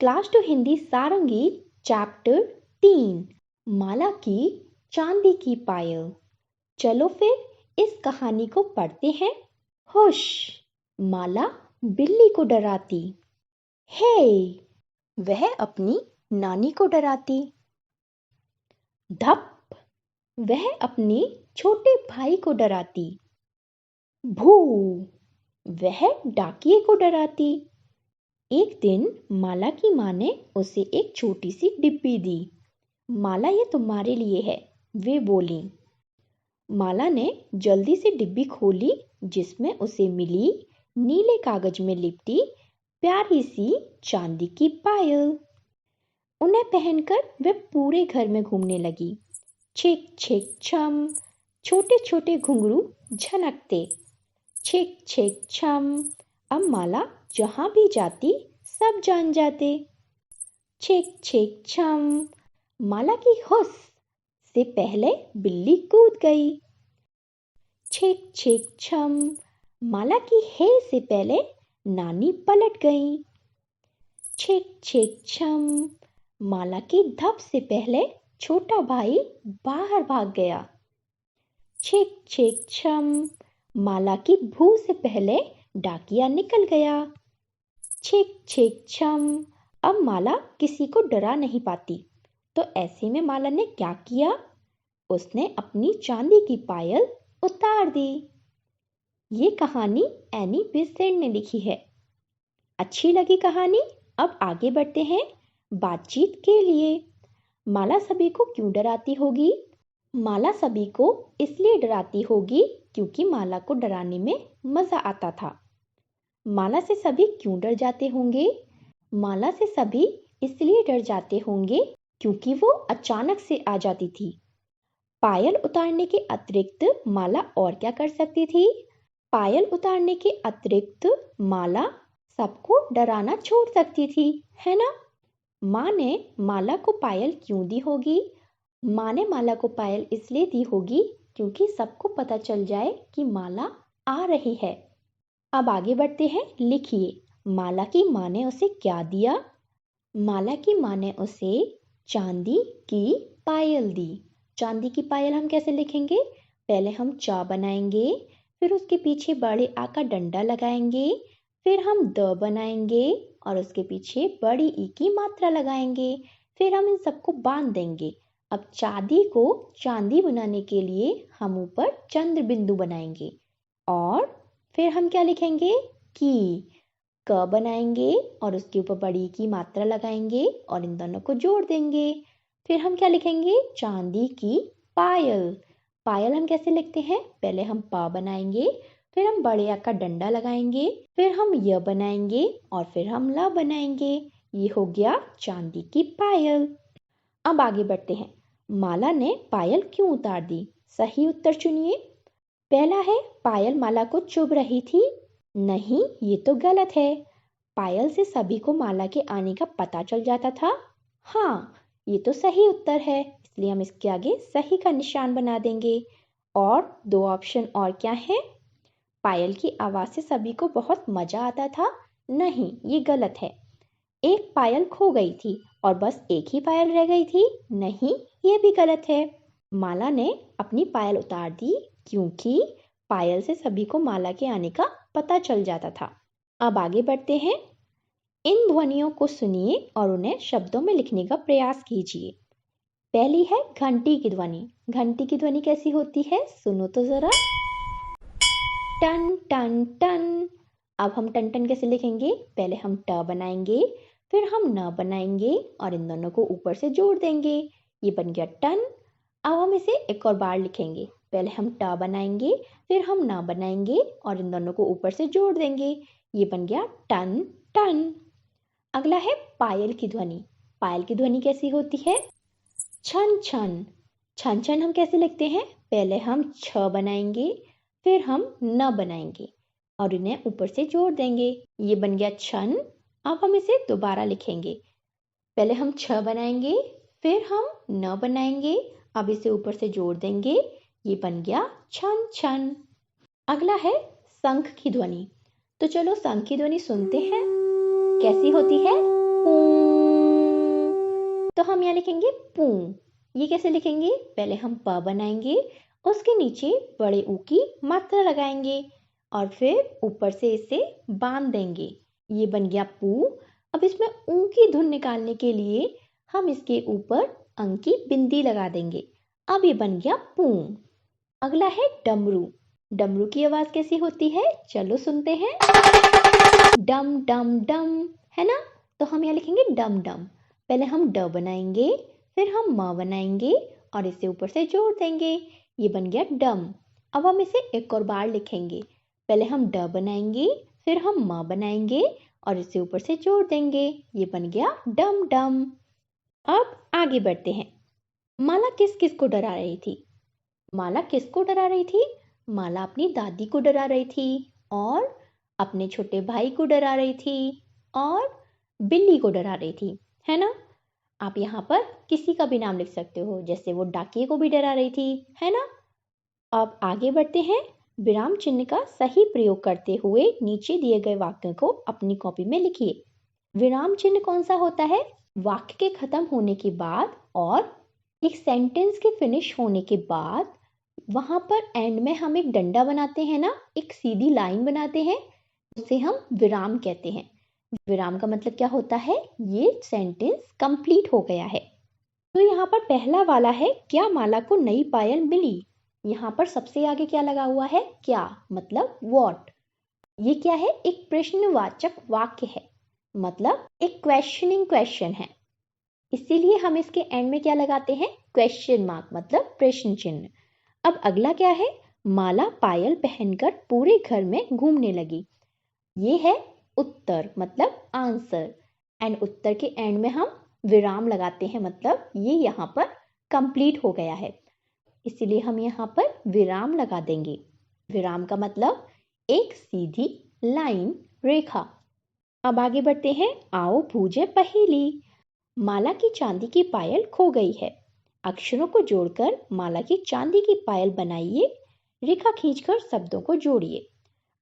Class 2 Hindi सारंगी chapter 3 माला की चांदी की पायल। चलो फिर इस कहानी को पढ़ते हैं। हुश, माला बिल्ली को डराती। हे, वह अपनी नानी को डराती। धप, वह अपने छोटे भाई को डराती। भू, वह डाकिये को डराती। एक दिन माला की माँ ने उसे एक छोटी सी डिब्बी दी। माला, ये तुम्हारे लिए है, वे बोली। माला ने जल्दी से डिब्बी खोली, जिसमें उसे मिली नीले कागज में लिपटी प्यारी सी चांदी की पायल। उन्हें पहनकर वह पूरे घर में घूमने लगी। छिक छिक छम, छोटे छोटे घुंघरू झनकते। छिक छिक छम, अब माला जहां भी जाती सब जान जाते। छिक छिक छम, माला की हुस से पहले बिल्ली कूद गई। छिक छिक छम, माला की हे से पहले नानी पलट गई। छिक छिक छम, माला की धप से पहले छोटा भाई बाहर भाग गया। छिक छिक छम, माला की भू से पहले डाकिया निकल गया। छिक छिक छम, अब माला किसी को डरा नहीं पाती, तो ऐसे में माला ने क्या किया? उसने अपनी चांदी की पायल उतार दी। ये कहानी एनी बेसेंट ने लिखी है। अच्छी लगी कहानी? अब आगे बढ़ते हैं बातचीत के लिए। माला सभी को क्यों डराती होगी? माला सभी को इसलिए डराती होगी क्योंकि माला को डराने में मजा आता था। माला से सभी क्यों डर जाते होंगे? माला से सभी इसलिए डर जाते होंगे क्योंकि वो अचानक से आ जाती थी। पायल उतारने के अतिरिक्त माला और क्या कर सकती थी? पायल उतारने के अतिरिक्त माला सबको डराना छोड़ सकती थी, है ना? माँ ने माला को पायल क्यों दी होगी? माँ ने माला को पायल इसलिए दी होगी क्योंकि सबको पता चल जाए कि माला आ रही है। अब आगे बढ़ते हैं। लिखिए, माला की माँ ने उसे क्या दिया? माला की माँ ने उसे चांदी की पायल दी। चांदी की पायल हम कैसे लिखेंगे? पहले हम चा बनाएंगे, फिर उसके पीछे बड़े आ का डंडा लगाएंगे, फिर हम द बनाएंगे और उसके पीछे बड़ी ई की मात्रा लगाएंगे, फिर हम इन सबको बांध देंगे। अब चांदी को चांदी बनाने के लिए हम ऊपर चंद्र बिंदु बनाएंगे और फिर हम क्या लिखेंगे? की। क बनाएंगे और उसके ऊपर बड़ी की मात्रा लगाएंगे और इन दोनों को जोड़ देंगे। फिर हम क्या लिखेंगे? चांदी की पायल। पायल हम कैसे लिखते हैं? पहले हम पा बनाएंगे, फिर हम बड़े आ का डंडा लगाएंगे, फिर हम य बनाएंगे और फिर हम ल बनाएंगे। ये हो गया चांदी की पायल। अब आगे बढ़ते हैं। माला ने पायल क्यों उतार दी? सही उत्तर चुनिए। पहला है, पायल माला को चुभ रही थी। नहीं, ये तो गलत है। पायल से सभी को माला के आने का पता चल जाता था। हाँ, ये तो सही उत्तर है, इसलिए हम इसके आगे सही का निशान बना देंगे। और दो ऑप्शन और क्या है? पायल की आवाज से सभी को बहुत मजा आता था। नहीं, ये गलत है। एक पायल खो गई थी और बस एक ही पायल रह गई थी। नहीं, ये भी गलत है। माला ने अपनी पायल उतार दी क्योंकि पायल से सभी को माला के आने का पता चल जाता था। अब आगे बढ़ते हैं। इन ध्वनियों को सुनिए और उन्हें शब्दों में लिखने का प्रयास कीजिए। पहली है घंटी की ध्वनि। घंटी की ध्वनि कैसी होती है? सुनो तो जरा। टन टन टन। अब हम टन टन कैसे लिखेंगे? पहले हम ट बनाएंगे, फिर हम न बनाएंगे और इन दोनों को ऊपर से जोड़ देंगे। ये बन गया टन। अब हम इसे एक और बार लिखेंगे। पहले हम ट बनाएंगे, फिर हम न बनाएंगे और इन दोनों को ऊपर से जोड़ देंगे। ये बन गया टन टन। अगला है पायल की ध्वनि। पायल की ध्वनि कैसी होती है? छन छन। छन छन हम कैसे लिखते हैं? पहले हम छ बनाएंगे, फिर हम न बनाएंगे और इन्हें ऊपर से जोड़ देंगे। ये बन गया छन। अब हम इसे दोबारा लिखेंगे। पहले हम छ बनाएंगे, फिर हम न बनाएंगे, अब इसे ऊपर से जोड़ देंगे। ये बन गया छन छन। अगला है शंख की ध्वनि। तो चलो शंख की ध्वनि सुनते हैं। कैसी होती है? पू। तो हम यहाँ लिखेंगे पू। ये कैसे लिखेंगे? पहले हम प बनाएंगे, उसके नीचे बड़े ऊ की मात्रा लगाएंगे और फिर ऊपर से इसे बांध देंगे। ये बन गया पू। अब इसमें ऊ की धुन निकालने के लिए हम इसके ऊपर अंक की बिंदी लगा देंगे। अब ये बन गया पू। अगला है डमरू। डमरू की आवाज कैसी होती है? चलो सुनते हैं। डम डम डम, है ना? तो हम यहाँ लिखेंगे डम डम। पहले हम ड बनाएंगे, फिर हम म बनाएंगे और इसे ऊपर से जोड़ देंगे। ये बन गया डम। अब हम इसे एक और बार लिखेंगे। पहले हम ड बनाएंगे, फिर हम म बनाएंगे और इसे ऊपर से जोड़ देंगे। ये बन गया डम डम। अब आगे बढ़ते हैं। माला किस किस को डरा रही थी? माला किसको डरा रही थी? माला अपनी दादी को डरा रही थी और अपने छोटे भाई को डरा रही थी और बिल्ली को डरा रही थी, है ना? आप यहाँ पर किसी का भी नाम लिख सकते हो, जैसे वो डाकिये को भी डरा रही थी, है ना? अब आगे बढ़ते हैं। विराम चिन्ह का सही प्रयोग करते हुए नीचे दिए गए वाक्यों को अपनी कॉपी में लिखिए। विराम चिन्ह कौन सा होता है? वाक्य के खत्म होने के बाद और एक सेंटेंस के फिनिश होने के बाद वहां पर एंड में हम एक डंडा बनाते हैं ना, एक सीधी लाइन बनाते हैं, उसे हम विराम कहते हैं। विराम का मतलब क्या होता है? ये सेंटेंस कंप्लीट हो गया है। तो यहाँ पर पहला वाला है, क्या माला को नई पायल मिली? यहाँ पर सबसे आगे क्या लगा हुआ है? क्या मतलब व्हाट। ये क्या है? एक प्रश्नवाचक वाक्य है, मतलब एक क्वेश्चनिंग क्वेश्चन है, इसीलिए हम इसके एंड में क्या लगाते हैं? क्वेश्चन मार्क, मतलब प्रश्न चिन्ह। अब अगला क्या है? माला पायल पहनकर पूरे घर में घूमने लगी। ये है उत्तर, मतलब आंसर। एंड उत्तर के एंड में हम विराम लगाते हैं, मतलब ये यहाँ पर कंप्लीट हो गया है, इसीलिए हम यहाँ पर विराम लगा देंगे। विराम का मतलब एक सीधी लाइन, रेखा। अब आगे बढ़ते हैं। आओ पूजे पहेली। माला की चांदी की पायल खो गई है। अक्षरों को जोड़कर माला की चांदी की पायल बनाइए। रेखा खींचकर शब्दों को जोड़िए।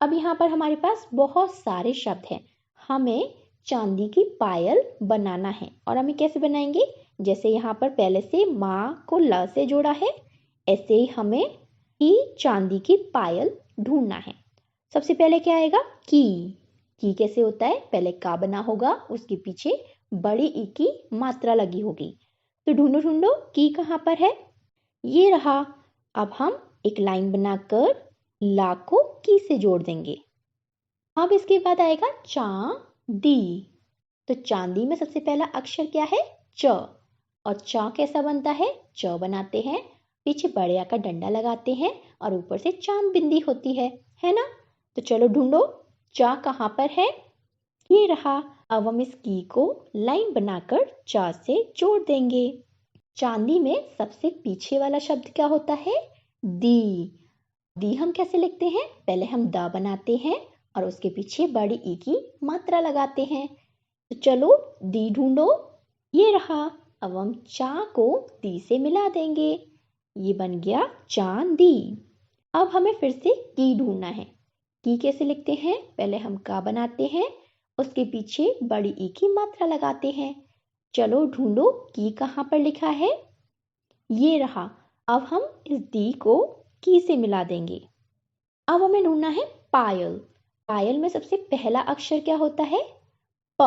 अब यहाँ पर हमारे पास बहुत सारे शब्द हैं। हमें चांदी की पायल बनाना है और हमें कैसे बनाएंगे? जैसे यहाँ पर पहले से माँ को ल से जोड़ा है, ऐसे ही हमें की चांदी की पायल ढूंढना है। सबसे पहले क्या आएगा? की कैसे होता है? पहले का बना होगा, उसके पीछे बड़ी ई की मात्रा लगी होगी। तो ढूंढो ढूंढो की कहाँ पर है? ये रहा। अब हम एक लाइन बनाकर ला को की से जोड़ देंगे। अब इसके बाद आएगा चांदी। तो चांदी में सबसे पहला अक्षर क्या है? च। और च कैसा बनता है? च बनाते हैं, पीछे बड़े आ का डंडा लगाते हैं और ऊपर से चांद बिंदी होती है ना? तो चलो ढूंढो, च कहाँ पर है? ये रहा। अब हम इस की को लाइन बनाकर चा से जोड़ देंगे। चांदी में सबसे पीछे वाला शब्द क्या होता है? दी। दी हम कैसे लिखते हैं? पहले हम द बनाते हैं और उसके पीछे बड़ी ई की मात्रा लगाते हैं। तो चलो दी ढूंढो। ये रहा। अब हम चा को दी से मिला देंगे। ये बन गया चांदी। अब हमें फिर से की ढूंढना है। की कैसे लिखते हैं? पहले हम का बनाते हैं, उसके पीछे बड़ी ई की मात्रा लगाते हैं। चलो ढूंढो की कहाँ पर लिखा है? ये रहा। अब हम इस दी को की से मिला देंगे। अब हमें ढूंढना है पायल। पायल में सबसे पहला अक्षर क्या होता है? प।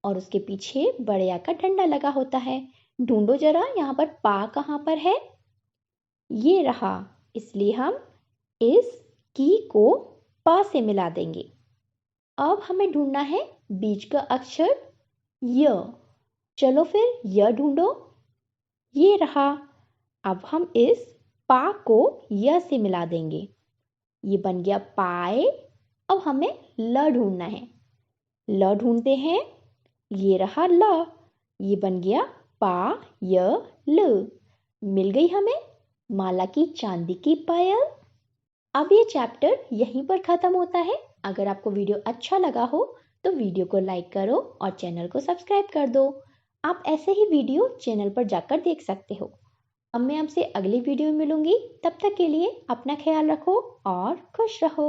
और उसके पीछे बड़े आ का डंडा लगा होता है। ढूंढो जरा, यहाँ पर पा कहाँ पर है? ये रहा। इसलिए हम इस की को पा से मिला देंगे। अब हमें ढूंढना है बीच का अक्षर य। चलो फिर य ढूंढो। ये रहा। अब हम इस पा को य से मिला देंगे। ये बन गया पाए। अब हमें ल ढूंढना है। ल ढूंढते हैं। ये रहा ल। ये बन गया पा य ल। मिल गई हमें माला की चांदी की पायल। अब ये चैप्टर यहीं पर खत्म होता है। अगर आपको वीडियो अच्छा लगा हो तो वीडियो को लाइक करो और चैनल को सब्सक्राइब कर दो। आप ऐसे ही वीडियो चैनल पर जाकर देख सकते हो। अब मैं आपसे अगली वीडियो में मिलूंगी। तब तक के लिए अपना ख्याल रखो और खुश रहो।